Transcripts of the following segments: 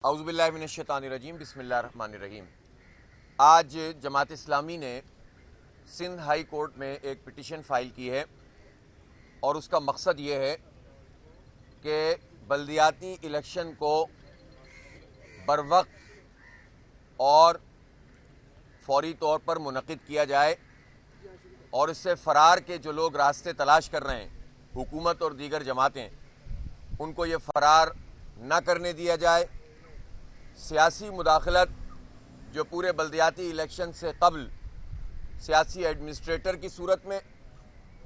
औज़ुबिल्लाहि मिनश्शैतानिर्रजीम बिस्मिल्लाहिर्रहमानिर्रहीम। आज जमात इस्लामी ने सिंध हाई कोर्ट में एक पिटीशन फ़ाइल की है और उसका मकसद ये है कि बल्दियाती इलेक्शन को बरवक्त और फौरी तौर पर मुनक़िद किया जाए और इससे फ़रार के जो लोग रास्ते तलाश कर रहे हैं, हुकूमत और दीगर जमातें, उनको ये फ़रार न करने दिया जाए। सियासी मुदाखलत जो पूरे बल्दियाती इलेक्शन से कबल सियासी एडमिनिस्ट्रेटर की सूरत में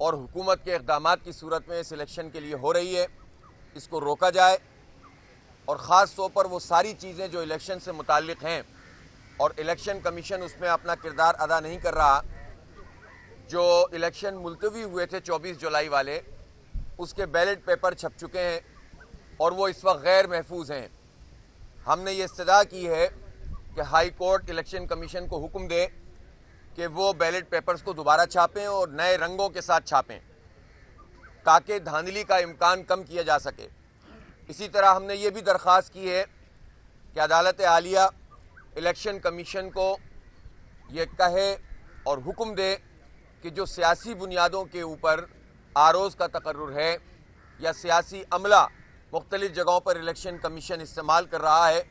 और हुकूमत के इक़दामात की सूरत में इस इलेक्शन के लिए हो रही है, इसको रोका जाए और ख़ास तौर पर वो सारी चीज़ें जो इलेक्शन से मुताल्लिक़ हैं और इलेक्शन कमीशन उसमें अपना किरदार अदा नहीं कर रहा। जो इलेक्शन मुलतवी हुए थे 24 जुलाई वाले, उसके बैलेट पेपर छप चुके हैं और वो इस वक्त गैर महफूज हैं। हमने ये इस्तदा की है कि हाई कोर्ट इलेक्शन कमीशन को हुक्म दे कि वो बैलेट पेपर्स को दोबारा छापें और नए रंगों के साथ छापें ताकि धांधली का इम्कान कम किया जा सके। इसी तरह हमने ये भी दरख्वास्त की है कि अदालत आलिया इलेक्शन कमीशन को ये कहे और हुक्म दे कि जो सियासी बुनियादों के ऊपर आरोज़ का तकर्रुर है या सियासी अमला मुख्तलिफ जगहों पर इलेक्शन कमीशन इस्तेमाल कर रहा है,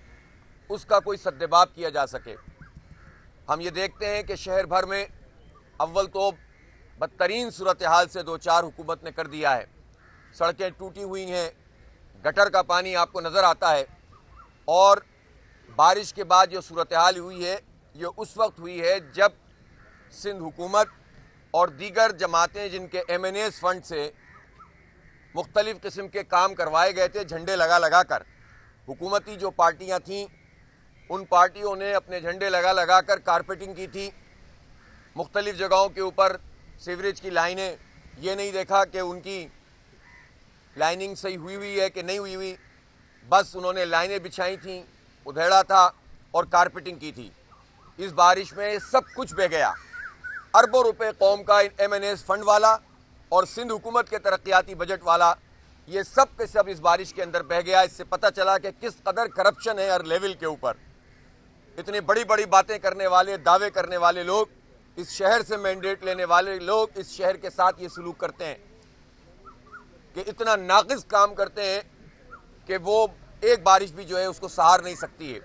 उसका कोई सद्देबाब किया जा सके। हम ये देखते हैं कि शहर भर में अव्वल तो बदतरीन सूरत हाल से दो चार हुकूमत ने कर दिया है। सड़कें टूटी हुई हैं, गटर का पानी आपको नज़र आता है और बारिश के बाद जो सूरत हाल हुई है ये उस वक्त हुई है जब सिंध हुकूमत और दीगर जमातें जिनके MNAs फंड से मुख्तलिफ़ किस्म के काम करवाए गए थे झंडे लगा लगा कर, हुकूमती जो पार्टियां थीं उन पार्टियों ने अपने झंडे लगा लगा कर कारपेटिंग की थी। मुख्तलिफ़ जगहों के ऊपर सीवरेज की लाइनें, ये नहीं देखा कि उनकी लाइनिंग सही हुई है कि नहीं हुई, बस उन्होंने लाइनें बिछाई थीं, उधेड़ा था और कारपेटिंग की थी। इस बारिश में सब कुछ बह गया। अरबों रुपए कौम का MNAs फंड वाला और सिंध हुकूमत के तरक्याती बजट वाला, ये सब के सब इस बारिश के अंदर बह गया। इससे पता चला कि किस कदर करप्शन है हर लेवल के ऊपर। इतनी बड़ी बड़ी बातें करने वाले, दावे करने वाले लोग, इस शहर से मैंडेट लेने वाले लोग इस शहर के साथ ये सलूक करते हैं कि इतना नाक़िस काम करते हैं कि वो एक बारिश भी जो है उसको सहार नहीं सकती है।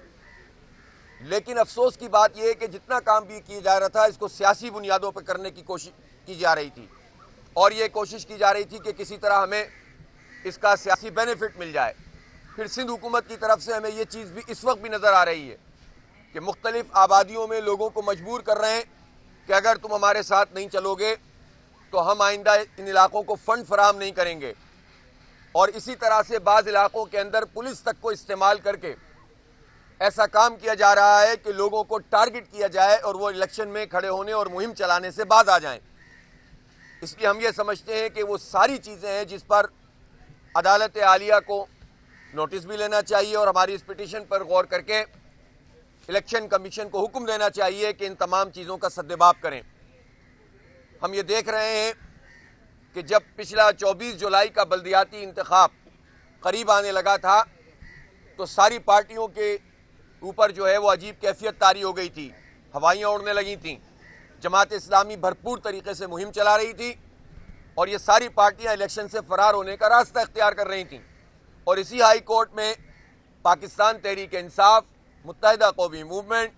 लेकिन अफसोस की बात यह है कि जितना काम भी किया जा रहा था, इसको सियासी बुनियादों पर करने की कोशिश की जा रही थी और ये कोशिश की जा रही थी कि किसी तरह हमें इसका सियासी बेनिफिट मिल जाए। फिर सिंध हुकूमत की तरफ से हमें ये चीज़ भी इस वक्त भी नज़र आ रही है कि मुख्तलिफ आबादियों में लोगों को मजबूर कर रहे हैं कि अगर तुम हमारे साथ नहीं चलोगे तो हम आइंदा इन इलाकों को फ़ंड फराहम नहीं करेंगे। और इसी तरह से बाज़ इलाकों के अंदर पुलिस तक को इस्तेमाल करके ऐसा काम किया जा रहा है कि लोगों को टारगेट किया जाए और वो इलेक्शन में खड़े होने और मुहिम चलाने से बाज आ जाएं। इसलिए हम ये समझते हैं कि वो सारी चीज़ें हैं जिस पर अदालत आलिया को नोटिस भी लेना चाहिए और हमारी इस पिटीशन पर गौर करके इलेक्शन कमीशन को हुक्म देना चाहिए कि इन तमाम चीज़ों का सद्देबाब करें। हम ये देख रहे हैं कि जब पिछला 24 जुलाई का बल्दियाती इंतखाब करीब आने लगा था तो सारी पार्टियों के ऊपर जो है वो अजीब कैफियत तारी हो गई थी, हवाइयाँ उड़ने लगी थीं। जमात इस्लामी भरपूर तरीके से मुहिम चला रही थी और ये सारी पार्टियां इलेक्शन से फरार होने का रास्ता इख्तियार कर रही थीं। और इसी हाई कोर्ट में पाकिस्तान तहरीक इंसाफ, मुत्तहिदा कौमी मूवमेंट,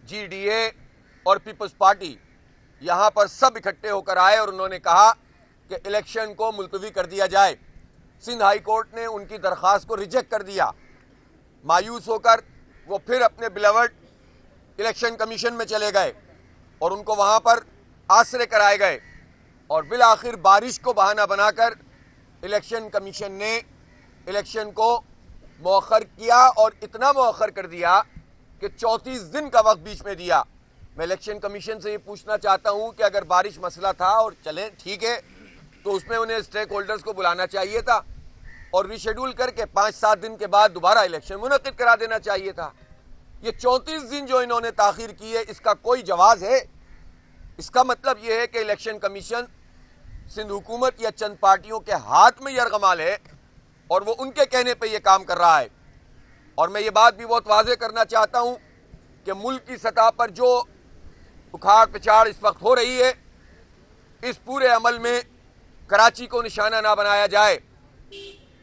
GDA और पीपल्स पार्टी यहाँ पर सब इकट्ठे होकर आए और उन्होंने कहा कि इलेक्शन को मुलतवी कर दिया जाए। सिंध हाई कोर्ट ने उनकी दरख्वास्त को रिजेक्ट कर दिया। मायूस होकर वो फिर अपने बिलवड इलेक्शन कमीशन में चले गए और उनको वहाँ पर आसरे कराए गए और बिल आखिर बारिश को बहाना बनाकर इलेक्शन कमीशन ने इलेक्शन को मौखर किया और इतना मौखर कर दिया कि 34 दिन का वक्त बीच में दिया। मैं इलेक्शन कमीशन से ये पूछना चाहता हूँ कि अगर बारिश मसला था और चले ठीक है तो उसमें उन्हें स्टेक होल्डर्स को बुलाना चाहिए था और रिशेड्यूल करके 5-7 दिन के बाद दोबारा इलेक्शन मुनक़िद करा देना चाहिए था। ये 34 दिन जो इन्होंने ताख़ीर की है, इसका कोई जवाज़ है? इसका मतलब ये है कि इलेक्शन कमीशन सिंध हुकूमत या चंद पार्टियों के हाथ में यरगमाल है और वो उनके कहने पे ये काम कर रहा है। और मैं ये बात भी बहुत वाज़ेह करना चाहता हूँ कि मुल्क की सतह पर जो उखाड़ पिछाड़ इस वक्त हो रही है, इस पूरे अमल में कराची को निशाना ना बनाया जाए।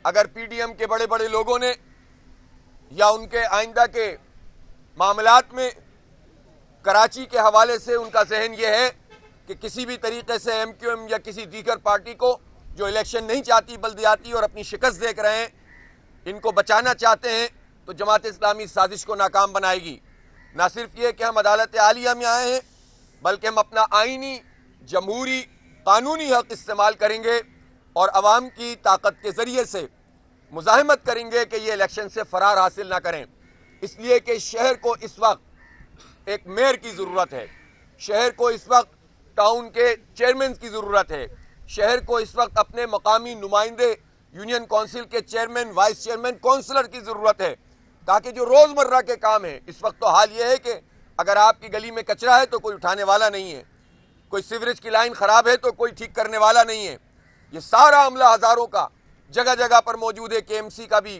अगर पीडीएम के बड़े बड़े लोगों ने या उनके आइंदा के मामलात में कराची के हवाले से उनका जहन यह है कि किसी भी तरीके से एमक्यूएम या किसी दीगर पार्टी को जो इलेक्शन नहीं चाहती बल्दियाती और अपनी शिकस्त देख रहे हैं, इनको बचाना चाहते हैं, तो जमात इस्लामी साजिश को नाकाम बनाएगी। ना सिर्फ ये कि हम अदालत आलिया में आए हैं, बल्कि हम अपना आईनी जमहूरी कानूनी हक इस्तेमाल करेंगे और अवाम की ताकत के ज़रिए से मुज़ाहमत करेंगे कि ये इलेक्शन से फरार हासिल ना करें। इसलिए कि शहर को इस वक्त एक मेयर की ज़रूरत है, शहर को इस वक्त टाउन के चेयरमैन की ज़रूरत है, शहर को इस वक्त अपने मकामी नुमाइंदे यूनियन काउंसिल के चेयरमैन, वाइस चेयरमैन, काउंसलर की ज़रूरत है, ताकि जो रोज़मर्रा के काम है, इस वक्त तो हाल ये है कि अगर आपकी गली में कचरा है तो कोई उठाने वाला नहीं है, कोई सीवरेज की लाइन ख़राब है तो कोई ठीक करने वाला नहीं है। ये सारा अमला हज़ारों का जगह जगह पर मौजूद है, केएमसी का भी,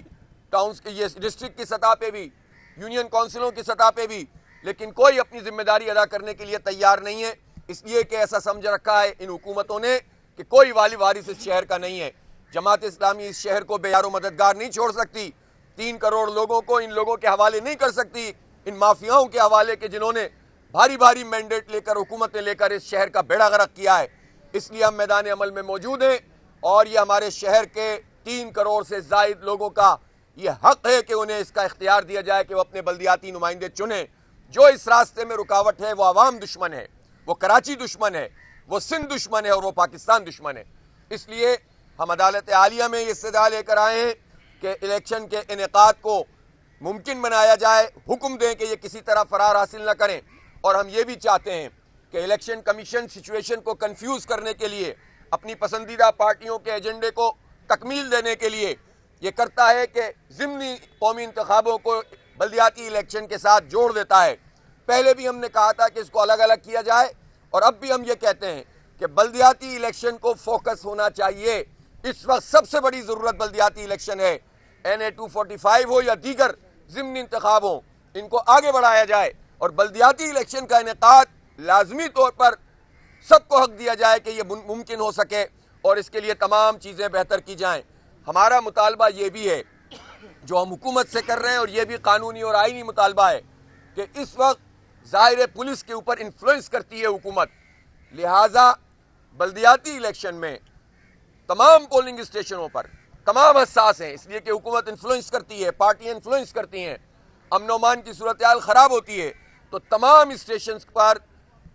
टाउन के ये डिस्ट्रिक्ट की सतह पे भी, यूनियन काउंसिलों की सतह पे भी, लेकिन कोई अपनी जिम्मेदारी अदा करने के लिए तैयार नहीं है। इसलिए कि ऐसा समझ रखा है इन हुकूमतों ने कि कोई वाली वारिस इस शहर का नहीं है। जमात इस्लामी इस शहर को बेयारो मददगार नहीं छोड़ सकती, 3 करोड़ लोगों को इन लोगों के हवाले नहीं कर सकती, इन माफियाओं के हवाले के जिन्होंने भारी भारी मैंडेट लेकर, हुकूमतें लेकर इस शहर का बेड़ा गर्क किया है। इसलिए हम मैदान अमल में मौजूद हैं और ये हमारे शहर के 3 करोड़ से ज़ायद लोगों का ये हक है कि उन्हें इसका इख्तियार दिया जाए कि वो अपने बल्दियाती नुमाइंदे चुने। जो इस रास्ते में रुकावट है वो अवाम दुश्मन है, वो कराची दुश्मन है, वो सिंध दुश्मन है और वो पाकिस्तान दुश्मन है। इसलिए हम अदालत आलिया में ये इस्तदा लेकर आए हैं कि इलेक्शन के इनेकाद को मुमकिन बनाया जाए, हुक्म दें कि ये किसी तरह फरार हासिल न करें। और हम ये भी चाहते हैं कि इलेक्शन कमीशन सिचुएशन को कन्फ्यूज़ करने के लिए, अपनी पसंदीदा पार्टियों के एजेंडे को तकमील देने के लिए ये करता है कि ज़िमनी कौमी इंतखाबों को बल्दियाती इलेक्शन के साथ जोड़ देता है। पहले भी हमने कहा था कि इसको अलग अलग किया जाए और अब भी हम ये कहते हैं कि बल्दियाती इलेक्शन को फोकस होना चाहिए। इस वक्त सबसे बड़ी ज़रूरत बल्दियाती इलेक्शन है। NA 245 हो या दीगर ज़िमनी इंतखाब हो, इनको आगे बढ़ाया जाए और बल्दियाती इलेक्शन का इनेकाद लाजमी तौर पर सबको हक दिया जाए कि ये मुमकिन हो सके और इसके लिए तमाम चीज़ें बेहतर की जाएँ। हमारा मुतालबा ये भी है जो हम हुकूमत से कर रहे हैं, और ये भी कानूनी और आईनी मुतालबा है कि इस वक्त ज़ाहिर पुलिस के ऊपर इन्फ्लुएंस करती है हुकूमत, लिहाजा बल्दियाती इलेक्शन में तमाम पोलिंग स्टेशनों पर तमाम हसास हैं, इसलिए कि हुकूमत इन्फ्लुएंस करती है, पार्टियाँ इन्फ्लुएंस करती हैं, अमन अमान की सूरत हाल ख़राब होती है, तो तमाम स्टेशन पर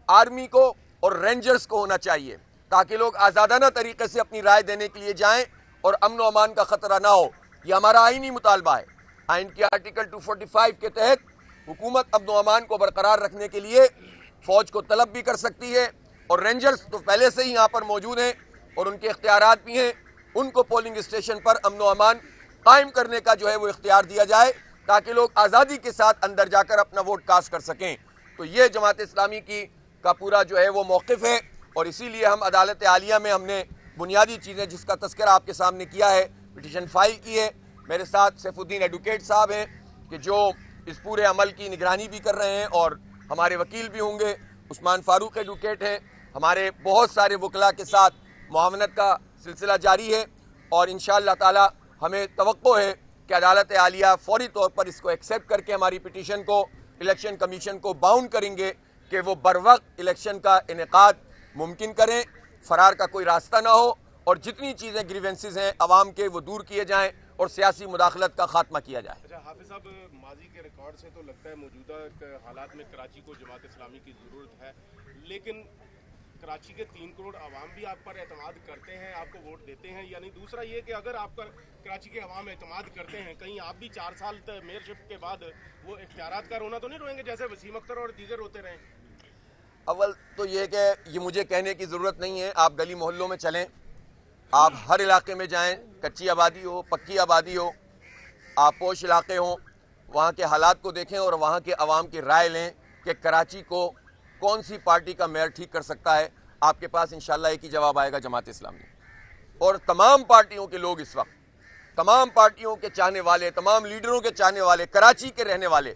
आर्मी को और रेंजर्स को होना चाहिए ताकि लोग आज़ादाना तरीके से अपनी राय देने के लिए जाएँ और अमन अमान का ख़तरा ना हो। ये हमारा आईनी मुतालबा है। आइन के आर्टिकल 245 के तहत हुकूमत अमन अमान को बरकरार रखने के लिए फ़ौज को तलब भी कर सकती है और रेंजर्स तो पहले से ही यहाँ पर मौजूद हैं और उनके इख्तियारात भी हैं, उनको पोलिंग स्टेशन पर अमन अमान कायम करने का जो है वो इख्तियार दिया जाए ताकि लोग आज़ादी के साथ अंदर जाकर अपना वोट कास्ट कर सकें। तो ये जमात इस्लामी का पूरा जो है वो मौक़िफ़ है और इसीलिए हम अदालत आलिया में हमने बुनियादी चीज़ें जिसका तस्करा आपके सामने किया है, पिटीशन फाइल की है। मेरे साथ सैफुद्दीन एडवोकेट साहब हैं कि जो इस पूरे अमल की निगरानी भी कर रहे हैं और हमारे वकील भी होंगे, उस्मान फारूक एडवोकेट हैं। हमारे बहुत सारे वकला के साथ मुआवनत का सिलसिला जारी है और इंशाअल्लाह ताला हमें तवक्को है कि अदालत आलिया फौरी तौर पर इसको एक्सेप्ट करके हमारी पिटीशन को इलेक्शन कमीशन को बाउंड करेंगे कि वो बर वक्त इलेक्शन का इनेकाद मुमकिन करें, फरार का कोई रास्ता ना हो और जितनी चीज़ें ग्रीवेंसेस हैं अवाम के वो दूर किए जाएँ और सियासी मुदाखलत का खात्मा किया जाए। अच्छा हाफिज साहब, माजी के रिकॉर्ड से तो लगता है मौजूदा हालात में कराची को जमात इस्लामी की ज़रूरत है, लेकिन कराची के 3 करोड़ आवाम भी आप पर एतमाद करते हैं, आपको वोट देते हैं। यानी दूसरा ये कि अगर आप पर कराची के अवाम एतमाद करते हैं, कहीं आप भी 4 साल मेयरशिप के बाद वो इख्तियारात का रोना तो नहीं रोएंगे जैसे वसीम अख्तर और दीगर रोते रहे? अव्वल तो ये कि ये मुझे कहने की ज़रूरत नहीं है, आप गली मोहल्लों में चलें, आप हर इलाके में जाएं, कच्ची आबादी हो, पक्की आबादी हो, आप पोश इलाके हों, वहाँ के हालात को देखें और वहाँ के अवाम की राय लें कि कराची को कौन सी पार्टी का मेयर ठीक कर सकता है। आपके पास इंशाल्लाह एक ही जवाब आएगा, जमात इस्लामी। और तमाम पार्टियों के लोग इस वक्त तमाम पार्टियों के चाहने वाले, तमाम लीडरों के चाहने वाले, कराची के रहने वाले,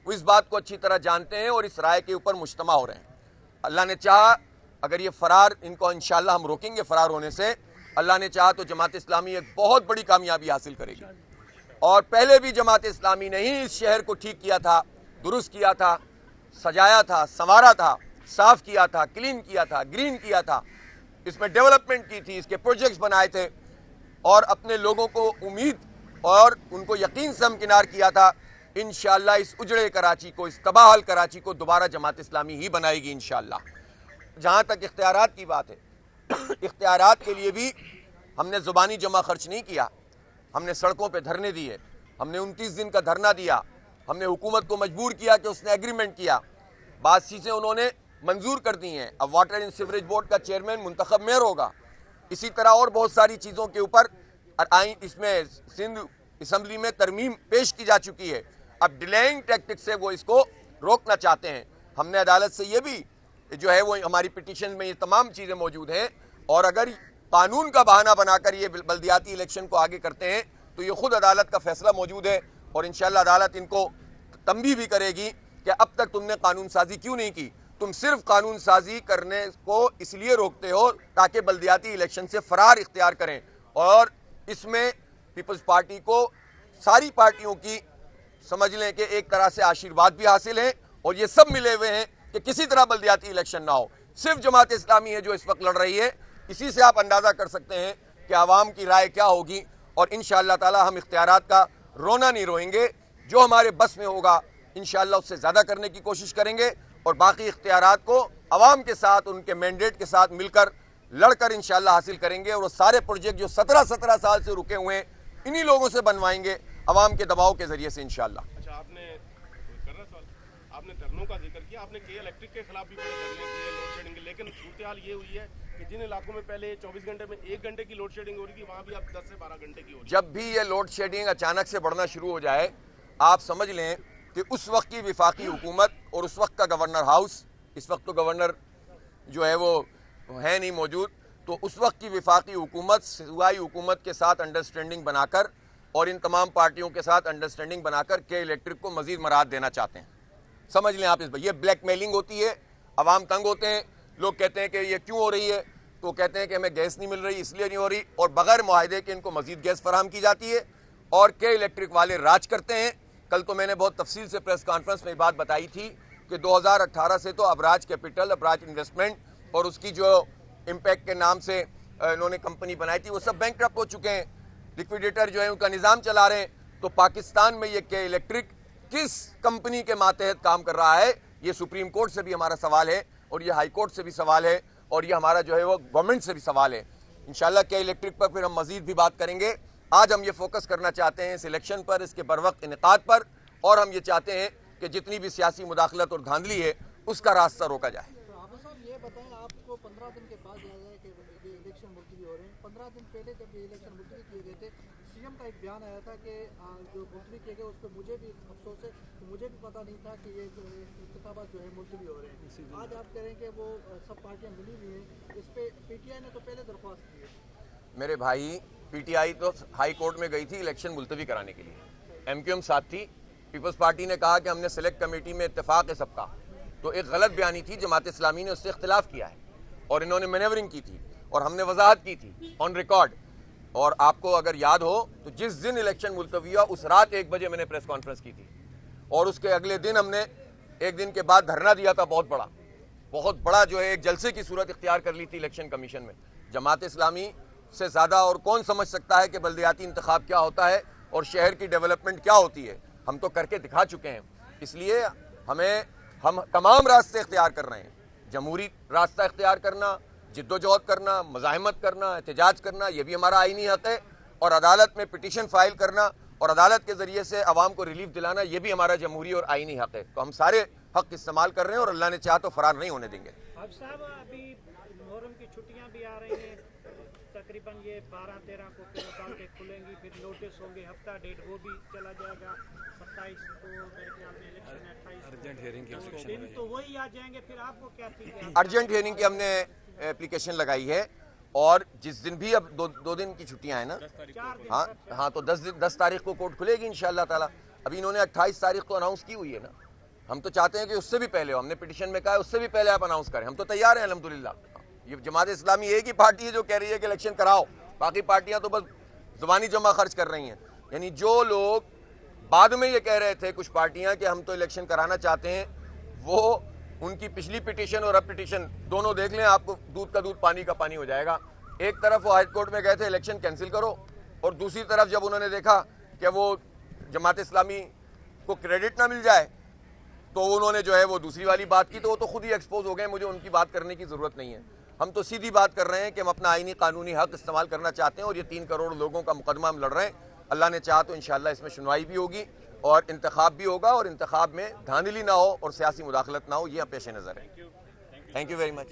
वो इस बात को अच्छी तरह जानते हैं और इस राय के ऊपर मुज्तमा हो रहे हैं। अल्लाह ने चाहा अगर ये फरार, इनको इंशाल्लाह हम रोकेंगे फरार होने से, अल्लाह ने चाहा तो जमात इस्लामी एक बहुत बड़ी कामयाबी हासिल करेगी। और पहले भी जमात इस्लामी ने ही इस शहर को ठीक किया था, दुरुस्त किया था, सजाया था, संवारा था, साफ किया था, क्लीन किया था, ग्रीन किया था, इसमें डेवलपमेंट की थी, इसके प्रोजेक्ट्स बनाए थे और अपने लोगों को उम्मीद और उनको यकीन से हमकिनार किया था। इंशाअल्लाह इस उजड़े कराची को, इस तबाहल कराची को दोबारा जमात इस्लामी ही बनाएगी इंशाअल्लाह। जहाँ तक इख्तियारात की बात है, इख्तियारात के लिए भी हमने ज़ुबानी जमा खर्च नहीं किया, हमने सड़कों पे धरने दिए, हमने 29 दिन का धरना दिया, हमने हुकूमत को मजबूर किया कि उसने एग्रीमेंट किया, बात चीज़ें उन्होंने मंजूर कर दी हैं। अब वाटर एंड सीवरेज बोर्ड का चेयरमैन मुंतखब मेयर होगा। इसी तरह और बहुत सारी चीज़ों के ऊपर इसमें सिंध असम्बली में तरमीम पेश की जा चुकी है। अब डिलेइंग टैक्टिक्स से वो इसको रोकना चाहते हैं। हमने अदालत से ये भी जो है वो हमारी पिटीशन में ये तमाम चीज़ें मौजूद हैं और अगर कानून का बहाना बनाकर ये बल्दियाती इलेक्शन को आगे करते हैं तो ये खुद अदालत का फैसला मौजूद है और इंशाअल्लाह अदालत इनको तंबीह भी करेगी कि अब तक तुमने कानून साजी क्यों नहीं की। तुम सिर्फ कानून साजी करने को इसलिए रोकते हो ताकि बल्दियाती इलेक्शन से फरार इख्तियार करें और इसमें पीपल्स पार्टी को सारी पार्टियों की समझ लें कि एक तरह से आशीर्वाद भी हासिल है और ये सब मिले हुए हैं कि किसी तरह बल्दियाती इलेक्शन ना हो। सिर्फ जमात इस्लामी है जो इस वक्त लड़ रही है। इसी से आप अंदाज़ा कर सकते हैं कि आवाम की राय क्या होगी और इंशाअल्लाह ताला हम इख्तियारात का रोना नहीं रोएंगे। जो हमारे बस में होगा इंशाअल्लाह उससे ज़्यादा करने की कोशिश करेंगे और बाकी इख्तियारात को अवाम के साथ, उनके मैंडेट के साथ मिलकर लड़कर इंशाअल्लाह हासिल करेंगे और वो सारे प्रोजेक्ट जो 17 साल से रुके हुए हैं इन्हीं लोगों से बनवाएंगे अवाम के दबाव के जरिए से इंशाअल्लाह। अच्छा, आपने धरनों का जिक्र किया, आपने के इलेक्ट्रिक के खिलाफ भी बड़े धरने किए, लोड शेडिंग के, लेकिन सूरत हाल ये हुई है कि जिन इलाकों में पहले 24 घंटे में 1 घंटे की लोड शेडिंग हो रही थी वहाँ भी अब 10 से 12 घंटे की हो रही है। जब भी ये लोड शेडिंग अचानक से बढ़ना शुरू हो जाए, आप समझ लें कि उस वक्त की विफाकी हुकूमत और उस वक्त का गवर्नर हाउस, इस वक्त तो गवर्नर जो है वो है नहीं मौजूद, तो उस वक्त की विफाकी हुकूमत सूबाई हुकूमत के साथ अंडरस्टैंडिंग बनाकर और इन तमाम पार्टियों के साथ अंडरस्टैंडिंग बनाकर के इलेक्ट्रिक को मजीद मराद देना चाहते हैं। समझ लें आप, इस ये ब्लैकमेलिंग होती है, अवाम तंग होते हैं, लोग कहते हैं कि ये क्यों हो रही है, तो कहते हैं कि हमें गैस नहीं मिल रही इसलिए नहीं हो रही और बगैर मुआहदे के इनको मजीद गैस फराहम की जाती है और के इलेक्ट्रिक वाले राज करते हैं। कल तो मैंने बहुत तफसील से प्रेस कॉन्फ्रेंस में बात बताई थी कि 2018 से तो अबराज कैपिटल, अबराज इन्वेस्टमेंट और उसकी जो इम्पैक्ट के नाम से इन्होंने कंपनी बनाई थी वो सब बैंकरप्ट हो चुके हैं, लिक्विडेटर जो है उनका निज़ाम चला रहे हैं। तो पाकिस्तान में ये के इलेक्ट्रिक किस कंपनी के मातहत काम कर रहा है, ये सुप्रीम कोर्ट से भी हमारा सवाल है और ये हाई कोर्ट से भी सवाल है और ये हमारा जो है वो गवर्नमेंट से भी सवाल है। इंशाल्लाह के इलेक्ट्रिक पर फिर हम मजीद भी बात करेंगे। आज हम ये फोकस करना चाहते हैं इस इलेक्शन पर, इसके बरवक्त इनेकाद पर और हम ये चाहते हैं कि जितनी भी सियासी मुदाखलत और धांधली है उसका रास्ता रोका जाए। ये बताएं, आपको 15 दिन के बाद याद है कि ये इलेक्शन मुलतवी हो रहे हैं। 15 दिन पहले जब ये इलेक्शन मुलतवी किए गए थे, सीएम का एक बयान आया था कि जो मुलतवी किए गए उस पर मुझे भी अफसोस है कि मुझे भी पता नहीं था कि ये इंतखाबात जो है मुलतवी हो रहे हैं। आज आप कह रहे हैं कि वो सब पार्टियां मिली हुई हैं, इस पर पीटीआई ने तो पहले दरख्वास्त की है। मेरे भाई, पीटीआई तो हाई कोर्ट में गई थी इलेक्शन मुलतवी कराने के लिए, एमक्यूएम साथ थी, पीपल्स पार्टी ने कहा कि हमने सेलेक्ट कमेटी में इत्तेफाक है सबका, तो एक गलत बयानी थी, जमात इस्लामी ने उससे इख्तिलाफ किया है और इन्होंने मैनेवरिंग की थी और हमने वजाहत की थी ऑन रिकॉर्ड। और आपको अगर याद हो तो जिस दिन इलेक्शन मुलतवी हुआ उस रात 1 बजे मैंने प्रेस कॉन्फ्रेंस की थी और उसके अगले दिन हमने 1 दिन के बाद धरना दिया था, बहुत बड़ा जो है एक जलसे की सूरत इख्तियार कर ली थी इलेक्शन कमीशन में। जमात इस्लामी से ज़्यादा और कौन समझ सकता है कि बल्दियाती इंतखाब क्या होता है और शहर की डेवलपमेंट क्या होती है, हम तो करके दिखा चुके हैं। इसलिए हम तमाम रास्ते इख्तियार कर रहे हैं, जमहूरी रास्ता इख्तियार करना, जिद्दोजहद करना, मज़ाहमत करना, एहतजाज करना, ये भी हमारा आईनी हक़ है और अदालत में पिटीशन फाइल करना और अदालत के ज़रिए से आवाम को रिलीफ दिलाना, ये भी हमारा जमहूरी और आईनी हक़ है। तो हम सारे हक़ इस्तेमाल कर रहे हैं और अल्लाह ने चाहा तो फरार नहीं होने देंगे। अब साहब, अभी मुहर्रम की छुट्टियां भी आ रही हैं, तकरीबन ये 12-13 को फिर अदालतें खुलेंगी, फिर नोटिस होंगे, हफ्ता डेढ़ वो भी चला जाएगा, 27 को मेरे ख्याल में इलेक्शन है, 28 अर्जेंट हियरिंग की दिन तो वही आ जाएंगे। फिर आपको क्या चीज़, अर्जेंट हियरिंग की हमने एप्लीकेशन लगाई है और जिस दिन भी अब दो दिन की छुट्टियां हैं ना, हाँ तो 10 तारीख को कोर्ट खुलेगी इंशाअल्लाह ताला। अभी इन्होंने 28 तारीख को अनाउंस की हुई है ना, हम तो चाहते हैं कि उससे भी पहले हो, हमने पिटीशन में कहा है उससे भी पहले आप अनाउंस करें, हम तो तैयार हैं अल्हम्दुलिल्लाह। ये जमात इस्लामी एक ही पार्टी है जो कह रही है कि इलेक्शन कराओ, बाकी पार्टियां तो बस ज़बानी जमा खर्च कर रही हैं। यानी जो लोग बाद में ये कह रहे थे कुछ पार्टियां कि हम तो इलेक्शन कराना चाहते हैं, वो उनकी पिछली पिटीशन और अब पिटीशन दोनों देख लें, आपको दूध का दूध पानी का पानी हो जाएगा। एक तरफ वो हाई कोर्ट में गए थे इलेक्शन कैंसिल करो, और दूसरी तरफ जब उन्होंने देखा कि वो जमात इस्लामी को क्रेडिट ना मिल जाए तो उन्होंने जो है वो दूसरी वाली बात की, तो वो तो खुद ही एक्सपोज हो गए, मुझे उनकी बात करने की ज़रूरत नहीं है। हम तो सीधी बात कर रहे हैं कि हम अपना आईनी कानूनी हक इस्तेमाल करना चाहते हैं, और ये 3 करोड़ लोगों का मुकदमा हम लड़ रहे हैं। अल्लाह ने चाहा तो इंशाअल्लाह इसमें सुनवाई भी होगी और इंतखाब भी होगा, और इंतखाब में धांधली ना हो और सियासी मुदाखलत ना हो, ये पेश नज़र है। Thank you very much.